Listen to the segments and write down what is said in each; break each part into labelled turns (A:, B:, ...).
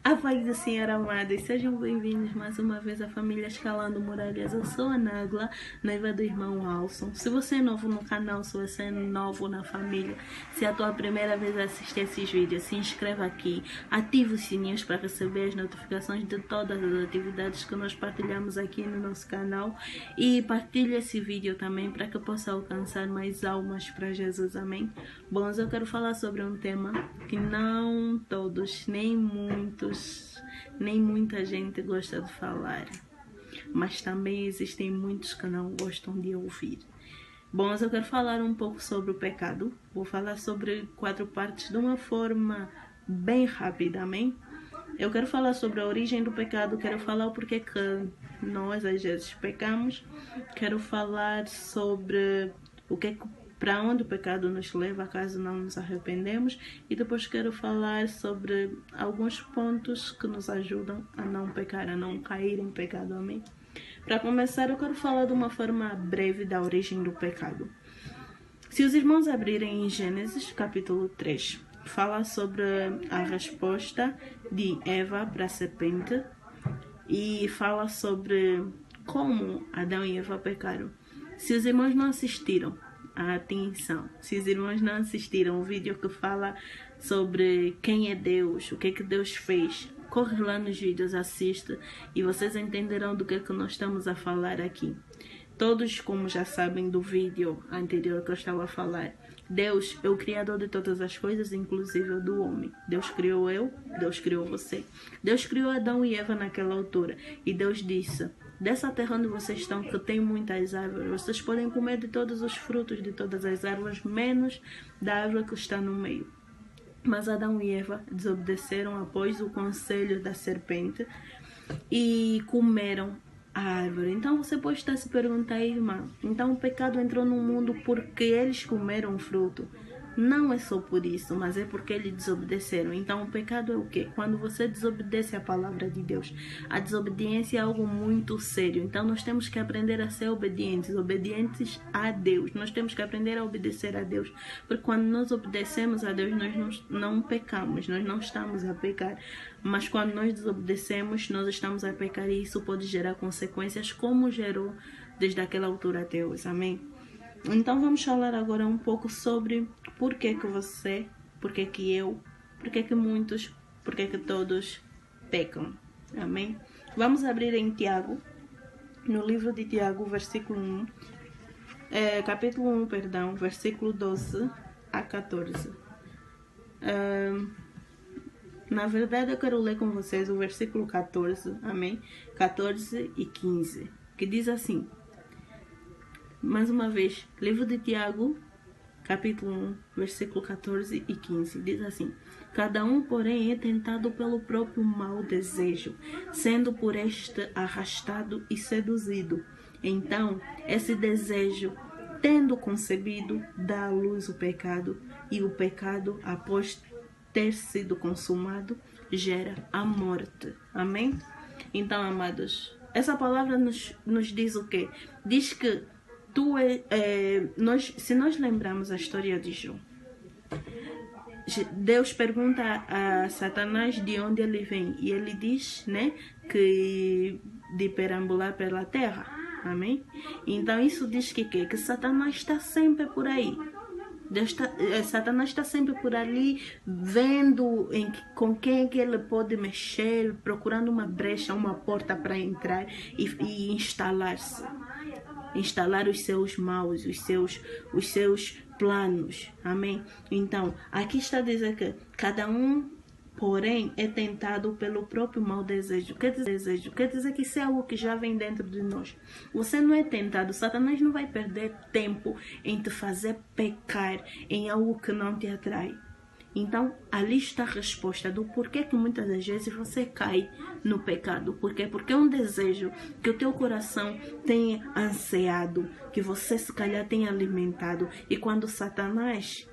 A: A paz do Senhor, amados, sejam bem-vindos mais uma vez à família Escalando Muralhas. Eu sou a Nagla, noiva do irmão Alson. Se você é novo no canal, se você é novo na família, se é a tua primeira vez a assistir esses vídeos, se inscreva aqui, ative os sininhos para receber as notificações de todas as atividades que nós partilhamos aqui no nosso canal e partilhe esse vídeo também para que possa alcançar mais almas para Jesus, amém? Bom, eu quero falar sobre um tema que não todos, nem muita gente gosta de falar, mas também existem muitos que não gostam de ouvir. Bom, eu quero falar um pouco sobre o pecado. Vou falar sobre 4 partes de uma forma bem rápida, amém? Eu quero falar sobre a origem do pecado, quero falar o porquê que nós às vezes pecamos, quero falar sobre o que é que para onde o pecado nos leva caso não nos arrependemos, e depois quero falar sobre alguns pontos que nos ajudam a não pecar, a não cair em pecado, amém? Para começar, eu quero falar de uma forma breve da origem do pecado. Se os irmãos abrirem em Gênesis capítulo 3, fala sobre a resposta de Eva para a serpente e fala sobre como Adão e Eva pecaram. Se os irmãos não assistiram, atenção, se os irmãos não assistiram o vídeo que fala sobre quem é Deus, o que é que Deus fez, corre lá nos vídeos, assista e vocês entenderão do que é que nós estamos a falar aqui. Todos, como já sabem do vídeo anterior que eu estava a falar, Deus é o criador de todas as coisas, inclusive do homem. Deus criou eu, Deus criou você. Deus criou Adão e Eva naquela altura e Deus disse: dessa terra onde vocês estão, que tem muitas árvores, vocês podem comer de todos os frutos de todas as árvores, menos da árvore que está no meio. Mas Adão e Eva desobedeceram após o conselho da serpente e comeram a árvore. Então você pode estar se perguntando, irmã, então o pecado entrou no mundo porque eles comeram o fruto? Não é só por isso, mas é porque eles desobedeceram. Então o pecado é o quê? Quando você desobedece a palavra de Deus. A desobediência é algo muito sério. Então nós temos que aprender a ser obedientes a Deus. Nós temos que aprender a obedecer a Deus. Porque quando nós obedecemos a Deus, nós não pecamos, nós não estamos a pecar. Mas quando nós desobedecemos, nós estamos a pecar e isso pode gerar consequências como gerou desde aquela altura até hoje. Amém? Então vamos falar agora um pouco sobre por que você, por que eu, por que muitos, por que todos pecam. Amém? Vamos abrir em Tiago, no livro de Tiago, capítulo 1, versículo 12 a 14. Na verdade eu quero ler com vocês o versículo 14, amém? 14 e 15, que diz assim. Mais uma vez, livro de Tiago, capítulo 1, versículo 14 e 15, diz assim: cada um, porém, é tentado pelo próprio mau desejo, sendo por este arrastado e seduzido. Então, esse desejo, tendo concebido, dá à luz o pecado, e o pecado, após ter sido consumado, gera a morte. Amém? Então, amados, essa palavra nos diz o quê? Diz que se nós lembrarmos a história de Jó, Deus pergunta a Satanás de onde ele vem e ele diz, né, que de perambular pela terra, amém? Então isso diz que Satanás está sempre por aí. Satanás está sempre por ali, vendo com quem que ele pode mexer, procurando uma brecha, uma porta para entrar e instalar-se. Instalar os seus maus, os seus planos, amém? Então, aqui está a dizer que cada um, porém, é tentado pelo próprio mau desejo. Quer dizer que isso é algo que já vem dentro de nós. Você não é tentado, Satanás não vai perder tempo em te fazer pecar em algo que não te atrai. Então, ali está a resposta do porquê que muitas das vezes você cai no pecado. Por quê? Porque é um desejo que o teu coração tem ansiado, que você se calhar tem alimentado. E quando Satanás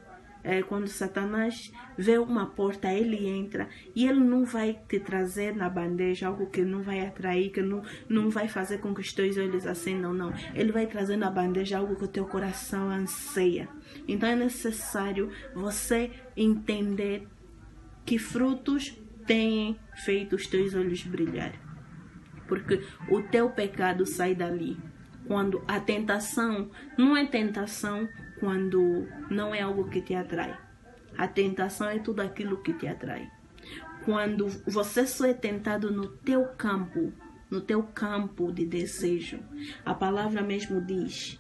A: vê uma porta, ele entra e ele não vai te trazer na bandeja algo que não vai atrair, que não vai fazer com que os teus olhos acendam, não. Ele vai trazer na bandeja algo que o teu coração anseia. Então é necessário você entender que frutos têm feito os teus olhos brilhar. Porque o teu pecado sai dali. Quando a tentação não é tentação, quando não é algo que te atrai. A tentação é tudo aquilo que te atrai. Quando você só é tentado no teu campo de desejo, a palavra mesmo diz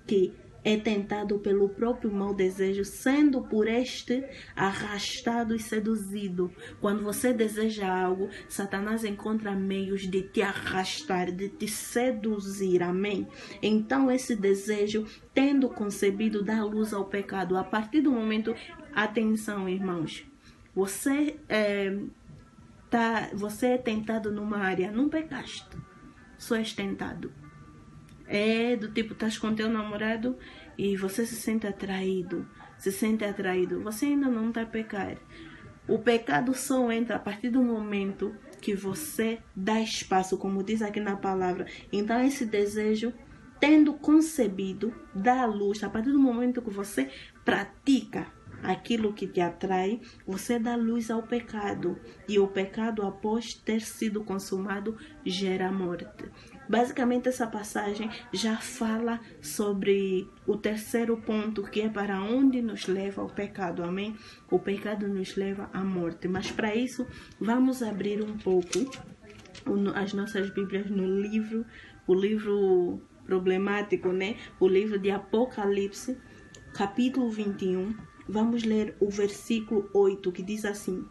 A: que é tentado pelo próprio mau desejo, sendo por este arrastado e seduzido. Quando você deseja algo, Satanás encontra meios de te arrastar, de te seduzir, amém? Então esse desejo, tendo concebido, dá luz ao pecado. A partir do momento, atenção irmãos, você é tentado numa área, não pecaste, só és tentado. É do tipo, estás com teu namorado e você se sente atraído, você ainda não está a pecar. O pecado só entra a partir do momento que você dá espaço, como diz aqui na palavra. Então esse desejo, tendo concebido, dá luz. A partir do momento que você pratica aquilo que te atrai, você dá luz ao pecado. E o pecado, após ter sido consumado, gera morte. Basicamente, essa passagem já fala sobre o terceiro ponto, que é para onde nos leva o pecado, amém? O pecado nos leva à morte. Mas para isso, vamos abrir um pouco as nossas Bíblias no o livro problemático, né? O livro de Apocalipse, capítulo 21. Vamos ler o versículo 8, que diz assim: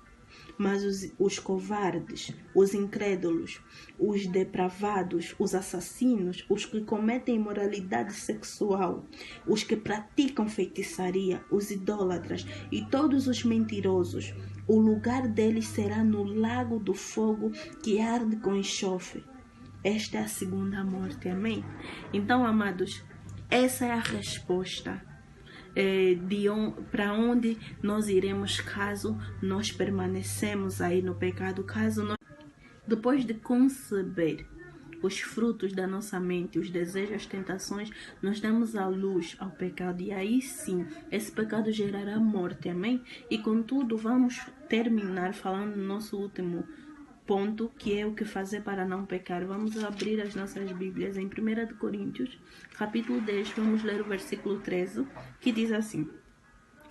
A: mas os covardes, os incrédulos, os depravados, os assassinos, os que cometem imoralidade sexual, os que praticam feitiçaria, os idólatras e todos os mentirosos, o lugar deles será no lago do fogo que arde com enxofre. Esta é a segunda morte, amém? Então, amados, essa é a resposta para onde nós iremos caso nós permanecemos aí no pecado, depois de conceber os frutos da nossa mente, os desejos, as tentações, nós damos a luz ao pecado, e aí sim, esse pecado gerará morte, amém? E contudo, vamos terminar falando no nosso último ponto, que é o que fazer para não pecar. Vamos abrir as nossas Bíblias em 1 de Coríntios, capítulo 10, vamos ler o versículo 13, que diz assim: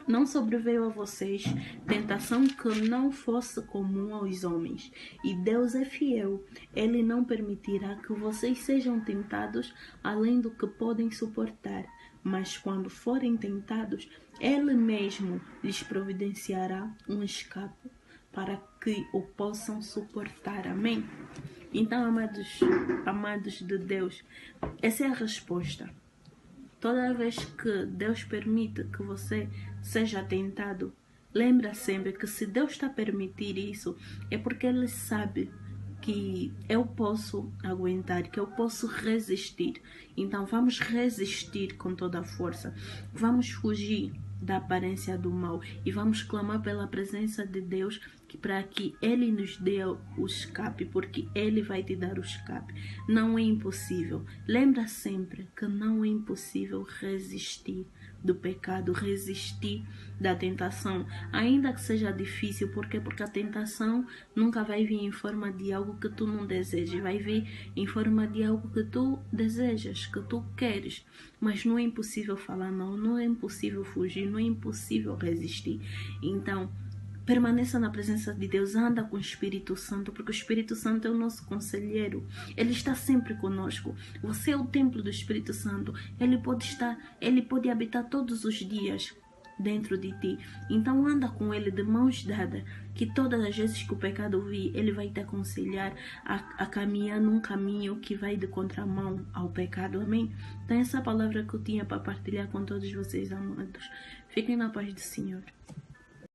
A: não sobreveio a vocês tentação que não fosse comum aos homens, e Deus é fiel, Ele não permitirá que vocês sejam tentados além do que podem suportar, mas quando forem tentados, Ele mesmo lhes providenciará um escape para que o possam suportar, amém? Então, amados de Deus, essa é a resposta. Toda vez que Deus permite que você seja tentado, lembra sempre que se Deus está a permitir isso, é porque Ele sabe que eu posso aguentar, que eu posso resistir. Então vamos resistir com toda a força. Vamos fugir da aparência do mal e vamos clamar pela presença de Deus, para que Ele nos dê o escape, porque Ele vai te dar o escape. Não é impossível. Lembra sempre que não é impossível resistir do pecado, resistir da tentação, ainda que seja difícil. Por quê? Porque a tentação nunca vai vir em forma de algo que tu não desejas, vai vir em forma de algo que tu desejas, que tu queres. Mas não é impossível falar não, não é impossível fugir, não é impossível resistir. Então, permaneça na presença de Deus, anda com o Espírito Santo, porque o Espírito Santo é o nosso conselheiro. Ele está sempre conosco. Você é o templo do Espírito Santo. Ele pode habitar todos os dias dentro de ti. Então anda com Ele de mãos dadas, que todas as vezes que o pecado vir, Ele vai te aconselhar a caminhar num caminho que vai de contramão ao pecado, amém? Então essa palavra que eu tinha para partilhar com todos vocês, amados. Fiquem na paz do Senhor.